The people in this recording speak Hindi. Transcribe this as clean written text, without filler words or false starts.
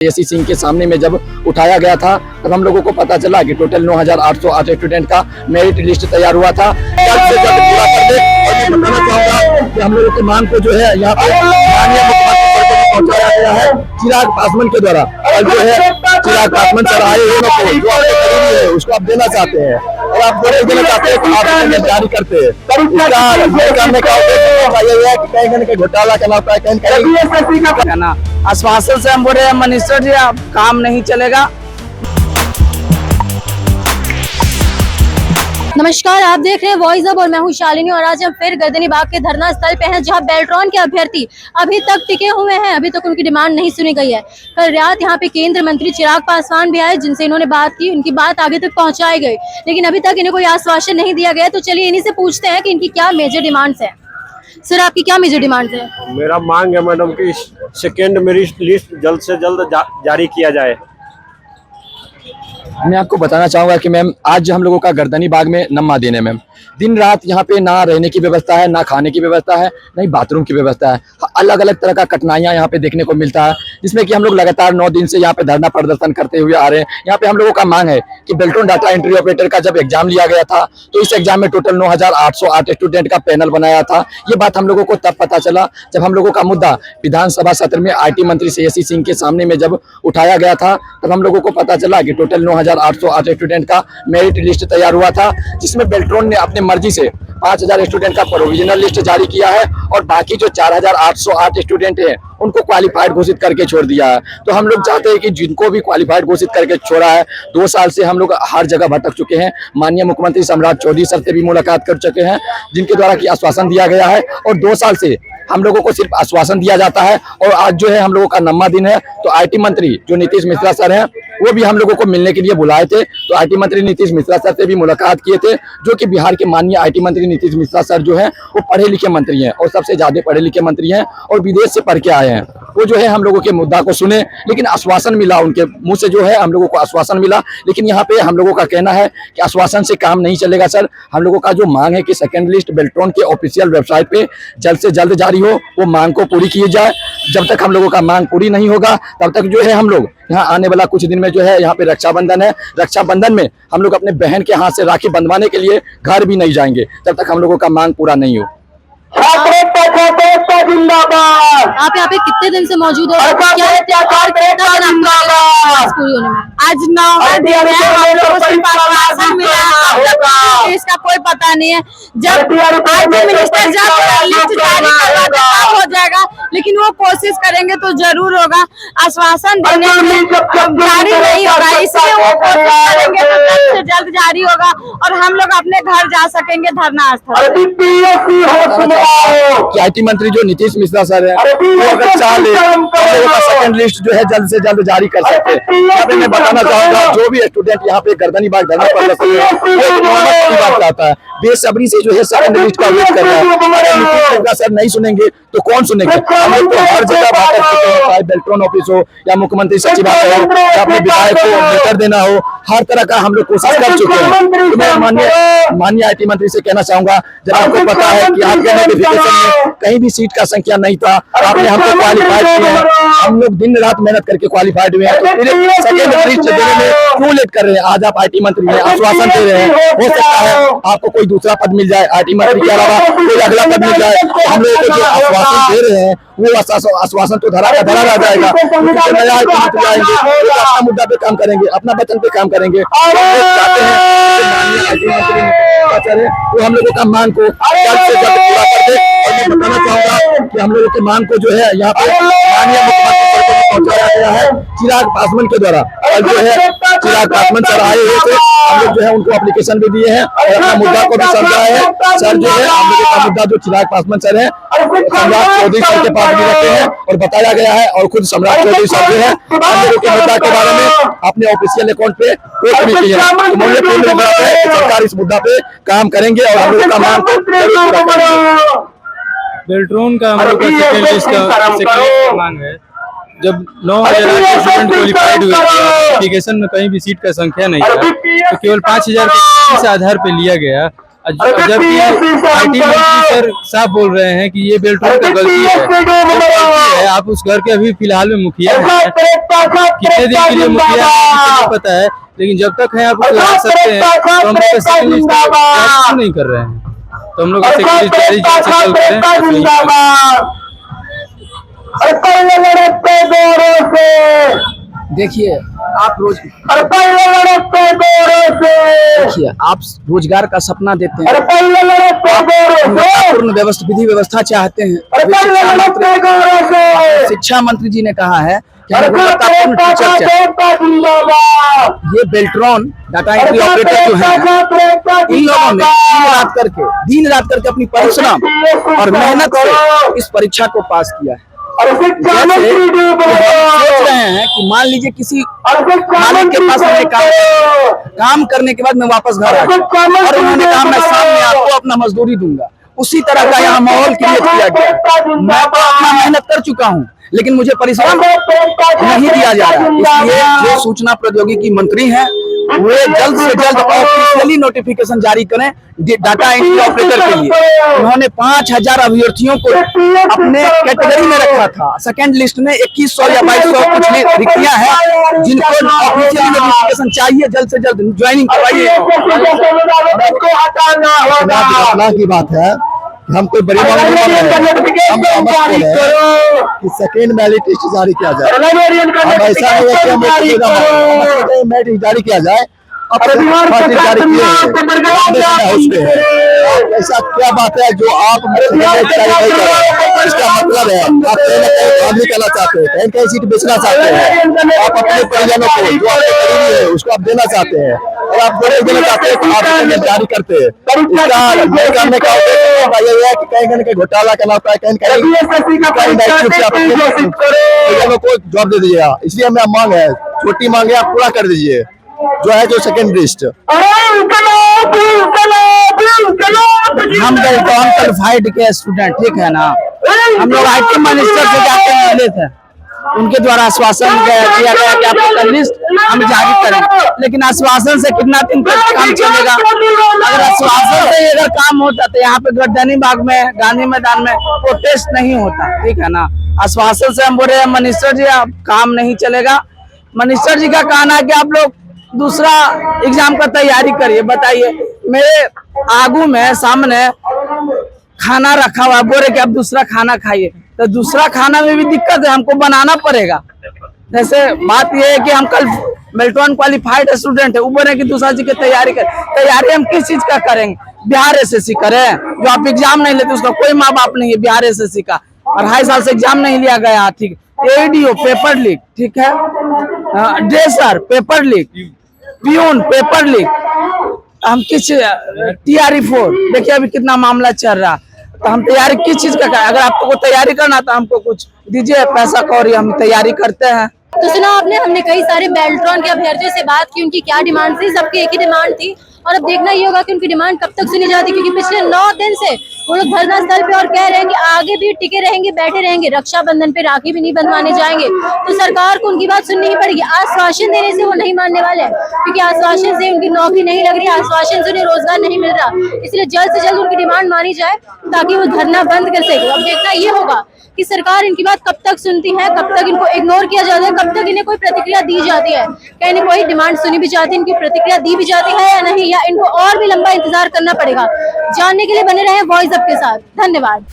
एसी सिंह के सामने में जब उठाया गया था तब हम लोगों को पता चला कि टोटल 9,808 स्टूडेंट का मेरिट लिस्ट तैयार हुआ था। जल्द से जल्द पूरा कर दे। और मैं बताना चाहूंगा कि हम लोगों की मांग को जो है यहाँ पे माननीय मुख्यमंत्री को पहुंचाया गया है चिराग पासवान के द्वारा। और जो है चिराग पासवान सर आए हुए जो आपके करीबी है उसको आप देना चाहते हैं और आप जो देना चाहते हैं तो आप जारी करते हैं। इसका करने का उद्देश्य है कि कहीं न कहीं घोटाला करना होता है, कहीं ना आश्वासन से हम बोल रहे हैं मिनिस्टर जी अब काम नहीं चलेगा। नमस्कार, आप देख रहे हैं वॉइस अब और मैं हूं शालिनी और आज हम फिर गर्दनी बाग के धरना स्थल पे हैं जहां बेल्ट्रॉन के अभ्यर्थी अभी तक टिके हुए हैं। अभी तक उनकी डिमांड नहीं सुनी गई है। कल रात यहां पे केंद्र मंत्री चिराग पासवान भी आए जिनसे इन्होंने बात की, उनकी बात आगे तक पहुंचाई गई, लेकिन अभी तक इन्हें कोई आश्वासन नहीं दिया गया। तो चलिए इन्हीं से पूछते हैं कि इनकी क्या मेजर डिमांड्स है। सर, आपकी क्या मेजर डिमांड्स है? मेरा मांग है मैडम कि सेकेंड मेरिट लिस्ट जल्द से जल्द जारी किया जाए। मैं आपको बताना चाहूंगा कि मैम आज हम लोगों का गर्दनी बाग में नम्मा दिन है। मैम दिन रात यहाँ पे ना रहने की व्यवस्था है, ना खाने की व्यवस्था है, ना ही बाथरूम की व्यवस्था है। अलग अलग तरह का कठिनाइयाँ यहाँ पे देखने को मिलता है, जिसमें कि हम लोग लगातार 9 दिन से यहाँ पे धरना प्रदर्शन करते हुए आ रहे हैं। यहाँ पे हम लोगों का मांग है कि बेल्ट्रॉन डाटा एंट्री ऑपरेटर का जब एग्जाम लिया गया था तो इस एग्जाम में टोटल 9,808 स्टूडेंट का पैनल बनाया था। ये बात हम लोगों को तब पता चला जब हम लोगों का मुद्दा विधानसभा सत्र में IT मंत्री एसी सिंह के सामने में जब उठाया गया था तब हम लोगों को पता चला कि टोटल 9,808 स्टूडेंट का मेरिट लिस्ट तैयार हुआ था, जिसमें बेल्ट्रॉन ने अपने मर्जी से 5,000 स्टूडेंट का प्रोविजनल लिस्ट जारी किया है और बाकी जो 4,808 स्टूडेंट हैं उनको क्वालिफाइड घोषित करके छोड़ दिया है। तो हम लोग चाहते हैं कि जिनको भी क्वालिफाइड घोषित करके छोड़ा है, 2 साल से हम लोग हर जगह भटक चुके हैं। माननीय मुख्यमंत्री सम्राट चौधरी सर से भी मुलाकात कर चुके हैं जिनके द्वारा कि आश्वासन दिया गया है और 2 साल से हम लोगों को सिर्फ आश्वासन दिया जाता है। और आज जो है हम लोगों का नम्मा दिन है तो IT मंत्री जो नीतीश मिश्रा सर हैं वो भी हम लोगों को मिलने के लिए बुलाए थे। तो IT मंत्री नीतीश मिश्रा सर से भी मुलाकात किए थे, जो कि बिहार के माननीय IT मंत्री नीतीश मिश्रा सर जो हैं वो पढ़े लिखे मंत्री हैं और सबसे ज्यादा पढ़े लिखे मंत्री हैं और विदेश से पढ़ के आए हैं। वो जो है हम लोगों के मुद्दा को सुने, लेकिन आश्वासन मिला उनके मुंह से, जो है हम लोगों को आश्वासन मिला। लेकिन यहाँ पे हम लोगों का कहना है कि आश्वासन से काम नहीं चलेगा सर। हम लोगों का जो मांग है कि सेकेंड लिस्ट बेल्ट्रॉन के ऑफिशियल वेबसाइट पे जल्द से जल्द जारी हो, वो मांग को पूरी की जाए। जब तक हम लोगों का मांग पूरी नहीं होगा तब तक जो है हम लोग यहाँ आने वाला कुछ दिन में जो है यहाँ पे रक्षाबंधन है, रक्षाबंधन में हम लोग अपने बहन के हाथ से राखी बंधवाने के लिए घर भी नहीं जाएंगे जब तक हम लोगों का मांग पूरा नहीं हो। आप यहाँ पे कितने दिन से मौजूद हो? क्या इंतजार कितना दिन आपका पूरी होने में? आज 9वां दिन है, हम लोगों को सिर्फ आश्वासन मिला है, इसका कोई पता नहीं है। जब IT मिनिस्टर जब लिस्ट जारी करवा दे तब हो जाएगा, लेकिन वो कोशिश करेंगे तो जरूर होगा। आश्वासन देने में जारी नहीं होगा, इसलिए वो कोशिश करेंगे तो जल्द से जल्द जारी होगा और हम लोग अपने घर जा सकेंगे धरना स्थल। कि IT मंत्री जो नीतीश मिश्रा सर है वो अगर चाहे सेकंड लिस्ट जो है जल्द से जल्द जारी कर सकते हैं। यहाँ पे मैं बताना चाहूंगा जो भी स्टूडेंट यहाँ पे गर्दनी बाग धरना प्रदर्शन बात चाहता है, बेसब्री से जो है सेकंड लिस्ट का वेट कर रहा है। अगर नीतीश मिश्रा सर नहीं सुनेंगे तो कौन सुनेंगे? हम लोग तो हर जगह बात कर चुके हैं, चाहे बेल्ट्रॉन ऑफिस हो या मुख्यमंत्री सचिवालय हो या अपने विधायक को लेटर देना हो, हर तरह का हम लोग कोशिश कर चुके हैं। तो मैं माननीय IT मंत्री से कहना चाहूंगा, जब आपको पता है कि आपके नोटिफिकेशन में कहीं भी सीट का संख्या नहीं था, आपने हमको क्वालिफाइड किया है, हम लोग दिन रात मेहनत करके क्वालिफाइड हुए हैं, तो फिर सेकेंड लिस्ट देने में क्यों लेट कर रहे हैं? आज आप IT मंत्री हैं, आश्वासन दे रहे हैं, हो सकता है आपको कोई दूसरा पद मिल जाए, IT मंत्री के अलावा कोई अगला पद मिल जाए। हम लोगों को जो आश्वासन दे रहे हैं वो आश्वासन तो धरा का धरा रह जाएगा। आएंगे अपना मुद्दा पे काम करेंगे, अपना वचन पे काम करेंगे। चाहते हैं वो हम लोगों का मांग को जल्द से जल्द पूरा कर दे। और मैं बताना चाहूंगा कि हम लोगों के मांग को जो है यहाँ पे माननीय मुख्यमंत्री सर को पहुंचाया गया है चिराग पासवान के द्वारा। और जो है चिराग पासवान सर आए हुए थे, हम लोग जो है उनको एप्लीकेशन भी दिए हैं और अपना मुद्दा को भी समझाया है। सर जो है हम लोगों का मुद्दा जो चिराग पासवान सर है सम्राट चौधरी सर के पास भी रखते हैं और बताया गया है, और खुद सम्राट चौधरी सर जो है हम लोगों के मुद्दा के बारे में अपने ऑफिशियल अकाउंट पे पोस्ट भी किए हैं। तो मुझे पूर्ण विश्वास है कि सरकार इस मुद्दा पे काम करेंगे और हम लोगों का मांग को जरूर पूरा करेंगे। बेल्ट्रॉन का हम लोग का सेकेंड लिस्ट का मांग है। जब 9,000 स्टूडेंट क्वालिफाइड हुए, एप्लीकेशन में कहीं भी सीट का संख्या नहीं था, तो केवल 5,000 के आधार पे लिया गया जबकि आईटी मंत्री सर साफ बोल रहे हैं कि ये बेल्ट्रॉन का गलती है। आप उस घर के अभी फिलहाल में मुखिया हैं, कितने दिन के लिए मुखिया है नहीं पता है, लेकिन जब तक है आप ला सकते हैं तो हम लोग सेकेंड लिस्ट क्यों नहीं कर रहे हैं? तो हम लोग सेकेंड लिस्ट जारी जल्द से जल्द करें। देखिए आप रोजगार का सपना देते हैं, पूर्ण विधि व्यवस्था चाहते हैं। शिक्षा मंत्री जी ने कहा है कि गुणवत्तापूर्ण टीचर चाहिए। ये बेल्ट्रॉन डाटा एंट्री ऑपरेटर जो है, इन लोगों ने दिन रात करके अपनी परिश्रम और मेहनत से इस परीक्षा को पास किया है। जैसे सोच रहे हैं कि मान लीजिए किसी मालिक के पास मैंने काम करने के बाद मैं वापस घर आ गया और उन्होंने कहा मैं शाम में आपको अपना मजदूरी दूंगा, उसी तरह का यहाँ माहौल क्रिएट किया गया। मैं तो अपना मेहनत कर चुका हूँ लेकिन मुझे परिश्रम नहीं दिया जा रहा। इसलिए जो सूचना प्रौद्योगिकी मंत्री हैं वे जल्द से जल्द ऑफिशियली नोटिफिकेशन जारी करें डाटा एंट्री ऑपरेटर के लिए। उन्होंने 5000 अभ्यर्थियों को अपने कैटेगरी में रखा था। सेकंड लिस्ट में 2100 या 2200 कुछ रिक्तियां हैं जिनको ऑफिशियली नोटिफिकेशन चाहिए। जल्द से जल्द ज्वाइनिंग करवाइए। की बात है, हम कोई बड़ी बात नहीं कि सेकेंड मेरिट लिस्ट जारी किया जाए। अब ऐसा नहीं है कि हम मेरिट जारी किया जाए, जारी किए ऐसा क्या बात है जो आप इसका मतलब है आप काम नहीं करना चाहते हैं, कहीं कहीं सीट बेचना चाहते हैं, आप अपने परिजनों को जो आपके करीबी है उसको आप देना चाहते हैं और आप देना चाहते हैं तो आप जारी करते हैं। इसका करने का यही है कि कहीं कहीं घोटाला करना होता है, कहीं कहीं को जॉब दे दीजिएगा। इसलिए हमें मांग है, छोटी मांग है, आप पूरा कर दीजिए जो है जो सेकेंड लिस्ट। हम क्वालिफाइड के स्टूडेंट, ठीक है ना, हम लोग आईटी मिनिस्टर से जाके मिले थे, उनके द्वारा आश्वासन किया गया कि आपका लिस्ट हम जारी करें, लेकिन आश्वासन से कितना दिन तक काम चलेगा? अगर आश्वासन से अगर काम होता तो यहाँ पे गर्दनी बाग में, गांधी मैदान में प्रोटेस्ट नहीं होता, ठीक है ना। आश्वासन से हम बोल रहे हैं मिनिस्टर जी अब काम नहीं चलेगा। मिनिस्टर जी का कहना है कि आप लोग दूसरा एग्जाम का तैयारी करिए। बताइए, मेरे आगू में सामने खाना रखा हुआ, बोल रहे कि आप दूसरा खाना खाइए, तो दूसरा खाना में भी दिक्कत है, हमको बनाना पड़ेगा। जैसे बात यह है कि हम कल बेल्ट्रॉन क्वालिफाइड स्टूडेंट है, वो बोल रहे कि दूसरा चीज की तैयारी तैयारी हम किस चीज का करेंगे? बिहार एसएससी करें? जो आप एग्जाम नहीं लेते उसका कोई माँ बाप नहीं है बिहार एसएससी का, 2.5 साल से एग्जाम नहीं लिया गया, ठीक। एडीओ पेपर लीक, ठीक है, dresser paper leak, peon paper leak, हम किस टीआरई 4 देखिए अभी कितना मामला चल रहा, तो हम तैयारी किस चीज का करें? अगर आपको तैयारी करना तो हमको कुछ दीजिए पैसा कौड़ी, हम तैयारी करते हैं। तो सुना आपने, हमने कई सारे बेल्ट्रॉन के अभ्यर्थियों से बात की, उनकी क्या डिमांड थी, सबकी एक ही डिमांड थी। और अब देखना ये होगा कि उनकी डिमांड कब तक सुनी जाती है, क्योंकि पिछले 9 दिन से वो लोग धरना स्थल पे और कह रहे हैं कि आगे भी टिके रहेंगे, बैठे रहेंगे, रक्षाबंधन पे राखी भी नहीं बंधवाने जाएंगे। तो सरकार को उनकी बात सुननी ही पड़ेगी। आश्वासन देने से वो नहीं मानने वाले हैं, क्योंकि आश्वासन से उनकी नौकरी नहीं लग रही, आश्वासन से उन्हें रोजगार नहीं मिल रहा। इसलिए जल्द से जल्द उनकी डिमांड मानी जाए ताकि वो धरना बंद कर सके। अब देखना ये होगा कि सरकार इनकी बात कब तक सुनती है, कब तक इनको इग्नोर किया जाता है, कब तक इन्हें कोई प्रतिक्रिया दी जाती है, क्या इन्हें कोई डिमांड सुनी भी जाती है, इनकी प्रतिक्रिया दी भी जाती है या नहीं, या इनको और भी लंबा इंतजार करना पड़ेगा। जानने के लिए बने रहे वॉइस अप के साथ। धन्यवाद।